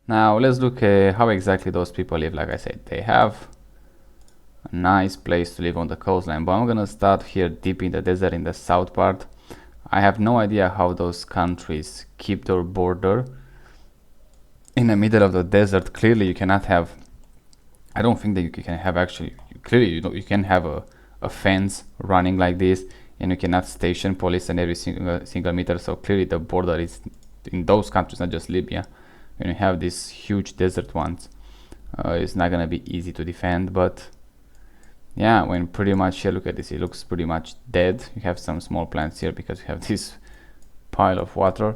Now let's look at how exactly those people live. Like I said, they have a nice place to live on the coastline, but I'm gonna start here deep in the desert in the south part. I have no idea how those countries keep their border in the middle of the desert. Clearly you cannot have, I don't think that you can have actually, clearly you can have a fence running like this, and you cannot station police in every single meter. So clearly the border is in those countries, not just Libya. When you have these huge desert ones, it's not gonna be easy to defend. But yeah, when pretty much here, look at this, it looks pretty much dead. You have some small plants here because you have this pile of water,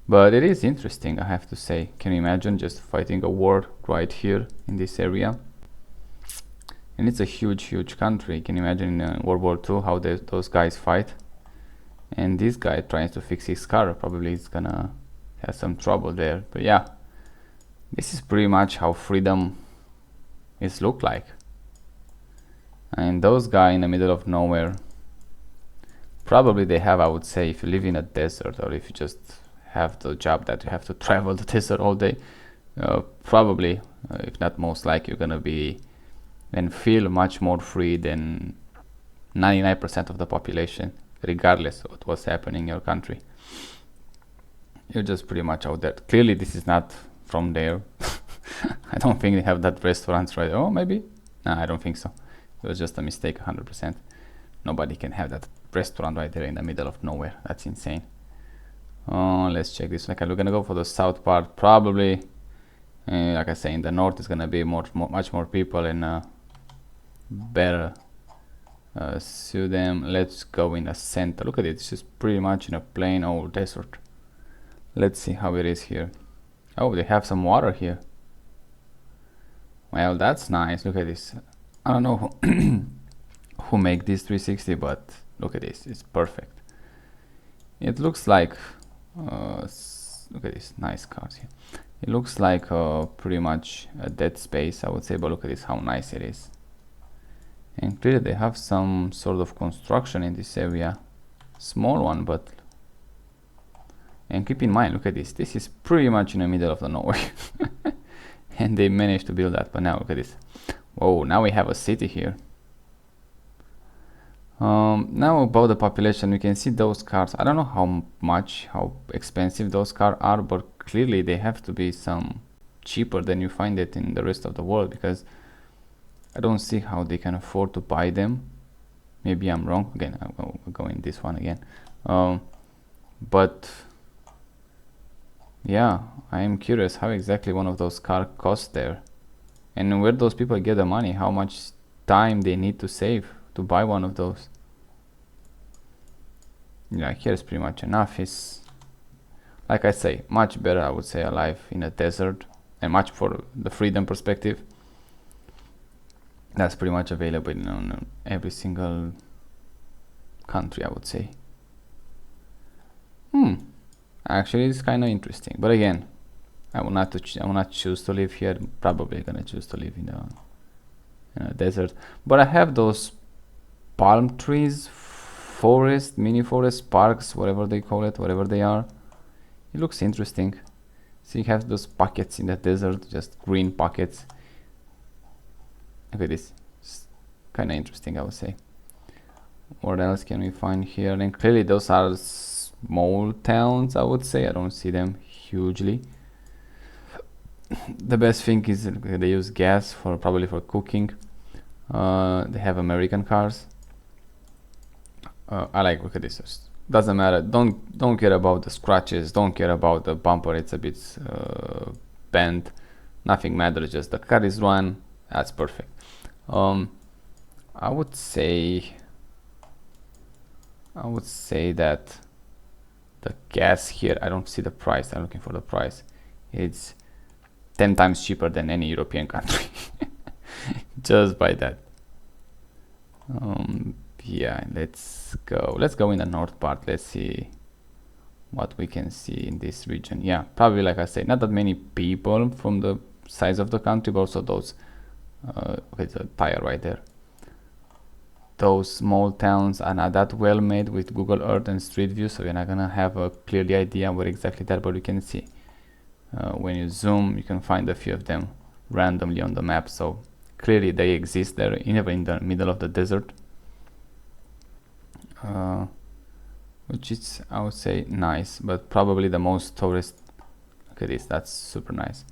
but it is interesting, I have to say. Can you imagine just fighting a war right here in this area? And it's a huge country. Can you imagine in World War II how those guys fight? And this guy trying to fix his car, probably is gonna have some trouble there. But yeah, this is pretty much how freedom is look like. And those guys in the middle of nowhere, probably they have, I would say, if you live in a desert or if you just have the job that you have to travel the desert all day, probably, if not most likely, you're gonna be and feel much more free than 99% of the population, regardless of what's happening in your country. You're just pretty much out there. Clearly this is not from there. I don't think they have that restaurants right there. Oh, maybe. No, I don't think so. It was just a mistake, 100%. Nobody can have that restaurant right there in the middle of nowhere. That's insane. Let's check this. Like, we're gonna go for the south part. Probably, like I say, in the north is gonna be much more people and better suit them. Let's go in the center. Look at it. It's just pretty much in a plain old desert. Let's see how it is here. Oh, they have some water here. Well, that's nice. Look at this. I don't know who make this 360, but look at this. It's perfect. It looks like look at this nice cars here. It looks like pretty much a dead space, I would say, but look at this, how nice it is. And clearly they have some sort of construction in this area. Small one, but... And keep in mind, look at this. This is pretty much in the middle of the nowhere. And they managed to build that, but now look at this. Whoa, now we have a city here. Now about the population, you can see those cars. I don't know how expensive those cars are, but clearly they have to be some cheaper than you find it in the rest of the world, because I don't see how they can afford to buy them. Maybe I'm wrong. Again, I'll go in this one again. But yeah, I am curious how exactly one of those cars costs there, and where those people get the money, how much time they need to save to buy one of those. Yeah, here's pretty much enough. Is, like I say, much better, I would say, a life in a desert, and much for the freedom perspective. That's pretty much available in every single country, I would say. Actually, it's kind of interesting, but again, I will not choose to live here. Probably gonna choose to live in a desert. But I have those palm trees, forest, mini forest, parks, whatever they call it, whatever they are. It looks interesting. So you have those pockets in the desert, just green pockets. Look at this. It's kind of interesting, I would say. What else can we find here? And clearly those are small towns, I would say. I don't see them hugely. The best thing is they use gas for probably for cooking. They have American cars. I like, look at this. Doesn't matter. Don't care about the scratches. Don't care about the bumper. It's a bit bent. Nothing matters. Just the car is run. That's perfect. I would say that the gas here, I don't see the price. I'm looking for the price. It's 10 times cheaper than any European country. Just by that. Yeah, let's go in the north part. Let's see what we can see in this region. Yeah, probably, like I said, not that many people from the size of the country, but also those okay, it's a tire right there. Those small towns are not that well made with Google Earth and Street View, so you're not gonna have a clearly idea where exactly that, but you can see When you zoom, you can find a few of them randomly on the map, so clearly they exist. They're even in the middle of the desert, which is, I would say, nice, but probably the most tourist. Look at this, that's super nice.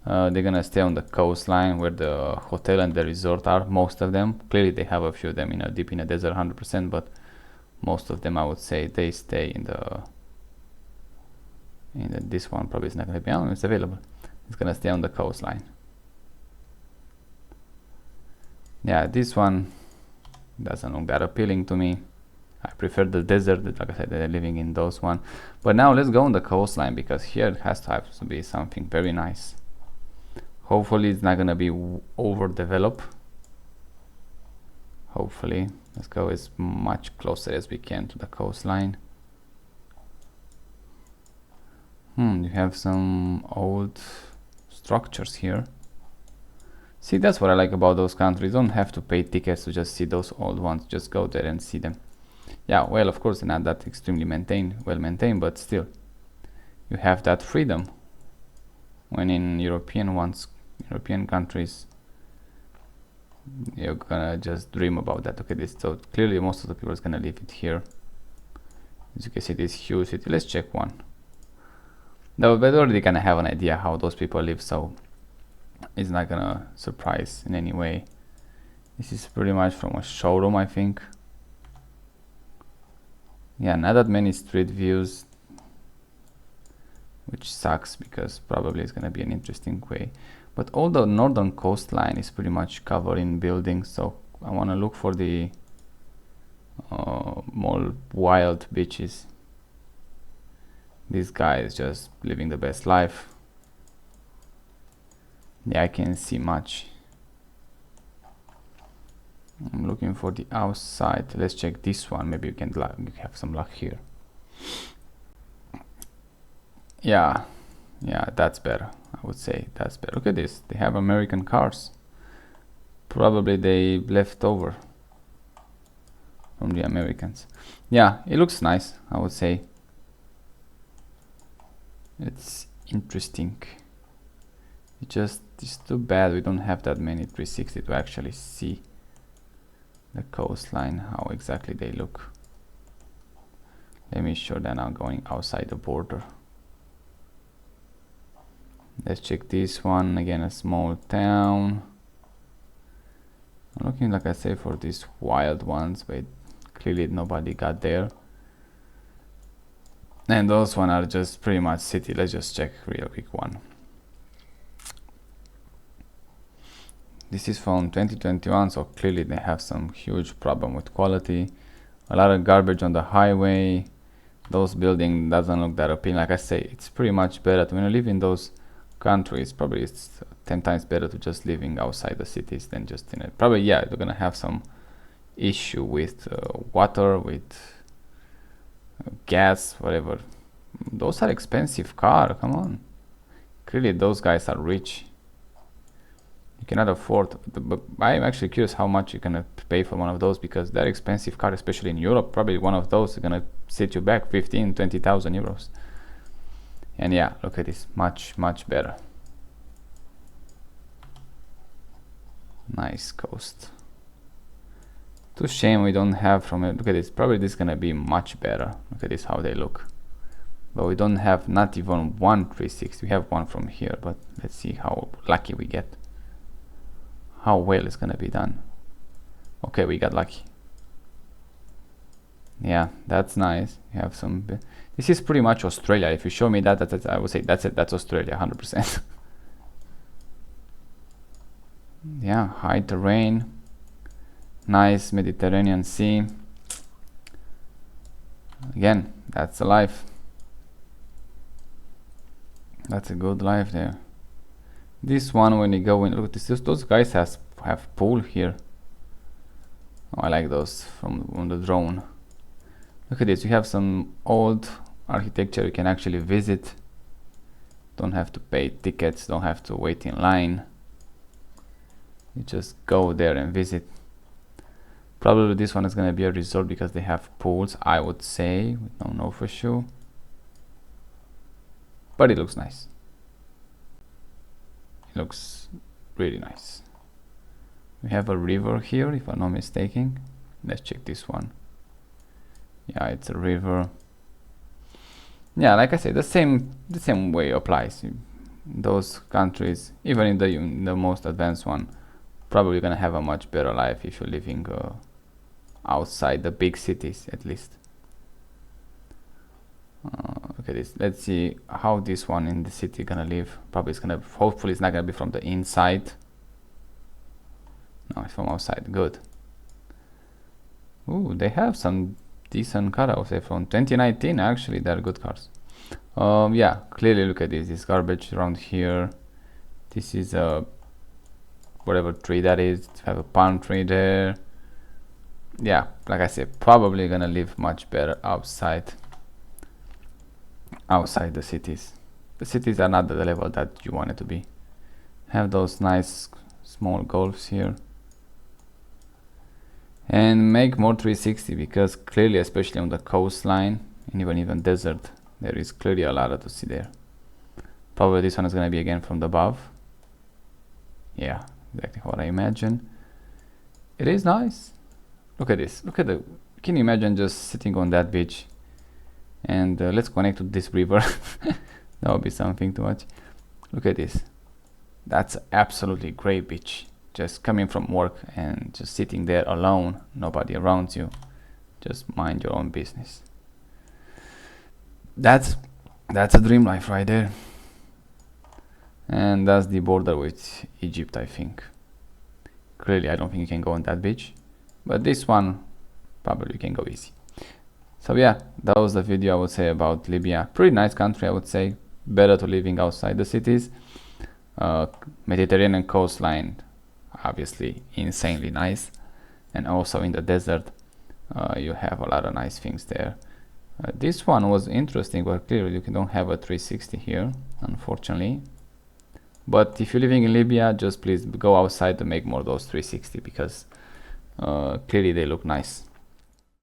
They're gonna stay on the coastline where the hotel and the resort are, most of them. Clearly they have a few of them deep in the desert 100%, but most of them, I would say, they stay in the this one probably is not gonna be on, it's available. It's gonna stay on the coastline. Yeah, this one doesn't look that appealing to me. I prefer the desert, like I said, they're living in those one. But now let's go on the coastline, because here it has to have to be something very nice. Hopefully it's not gonna be overdeveloped. Hopefully. Let's go as much closer as we can to the coastline. You have some old structures here. See, that's what I like about those countries. You don't have to pay tickets to just see those old ones. Just go there and see them. Yeah, well, of course, they're not that extremely well maintained, but still, you have that freedom. When in European countries, you're gonna just dream about that. Okay, this, so clearly most of the people is gonna leave it here. As you can see, this huge city. Let's check one. No, but already gonna have an idea how those people live, so it's not gonna surprise in any way. This is pretty much from a showroom, I think. Yeah, not that many street views, which sucks, because probably it's gonna be an interesting way. But all the northern coastline is pretty much covered in buildings, so I wanna look for the more wild beaches. This guy is just living the best life. Yeah, I can't see much. I'm looking for the outside. Let's check this one. Maybe you can have some luck here. Yeah, that's better. I would say that's better. Look at this. They have American cars. Probably they left over from the Americans. Yeah, it looks nice, I would say. It's interesting. It's too bad we don't have that many 360 to actually see the coastline, how exactly they look. Let me show that now going outside the border. Let's check this one again, a small town. I'm looking, like I say, for these wild ones, but clearly nobody got there. And those one are just pretty much city. Let's just check real quick one. This is from 2021, so clearly they have some huge problem with quality. A lot of garbage on the highway. Those buildings doesn't look that appealing. Like I say, it's pretty much better when you live in those countries. Probably it's 10 times better to just living outside the cities than just in it. Probably, yeah, they're gonna have some issue with water, with gas, whatever. Those are expensive car, come on. Clearly those guys are rich. You cannot afford, but I'm actually curious how much you can pay for one of those, because they're expensive car, especially in Europe. Probably one of those is gonna set you back 15-20,000 euros. And yeah, look at this, much better. Nice coast. Too shame we don't have from it. Look at this, probably this is gonna be much better. Look at this, how they look. But we don't have not even one 360. We have one from here, but let's see how lucky we get. How well it's gonna be done. Okay, we got lucky. Yeah, that's nice. You have some. This is pretty much Australia. If you show me that, I would say that's it. That's Australia, 100%. Yeah, high terrain. Nice Mediterranean Sea. Again, that's a life. That's a good life there. This one, when you go in, look at this. Those guys have pool here. Oh, I like those from on the drone. Look at this. You have some old architecture you can actually visit. Don't have to pay tickets. Don't have to wait in line. You just go there and visit. Probably this one is gonna be a resort because they have pools, I would say. We don't know for sure. But it looks nice. looks really nice. We have a river here, if I'm not mistaken. Let's check this one. Yeah, it's a river. Yeah, like I said, the same way applies. Those countries, even in the most advanced one, probably gonna have a much better life if you're living outside the big cities, at least. Look at this. Let's see how this one in the city gonna live. Probably it's gonna. Hopefully, it's not gonna be from the inside. No, it's from outside. Good. Ooh, they have some decent car, I would say, from 2019. Actually, they're good cars. Yeah, clearly look at this. This garbage around here. This is a whatever tree that is. Have a palm tree there. Yeah, like I said, probably gonna live much better outside the cities. The cities are not at the level that you want it to be. Have those nice small golfs here. And make more 360, because clearly, especially on the coastline and even desert, there is clearly a lot to see there. Probably this one is going to be again from the above. Yeah, exactly what I imagine. It is nice. Look at this. Look at the. Can you imagine just sitting on that beach? And let's connect to this river. That would be something to watch. Look at this. That's absolutely great beach. Just coming from work and just sitting there alone, nobody around you, just mind your own business. That's a dream life right there. And that's the border with Egypt, I think. Clearly, I don't think you can go on that beach, but this one probably you can go easy. So yeah, that was the video I would say about Libya. Pretty nice country, I would say. Better to living outside the cities. Mediterranean coastline, obviously insanely nice, and also in the desert you have a lot of nice things there. This one was interesting, but clearly you don't have a 360 here, unfortunately. But if you're living in Libya, just please go outside to make more of those 360, because clearly they look nice.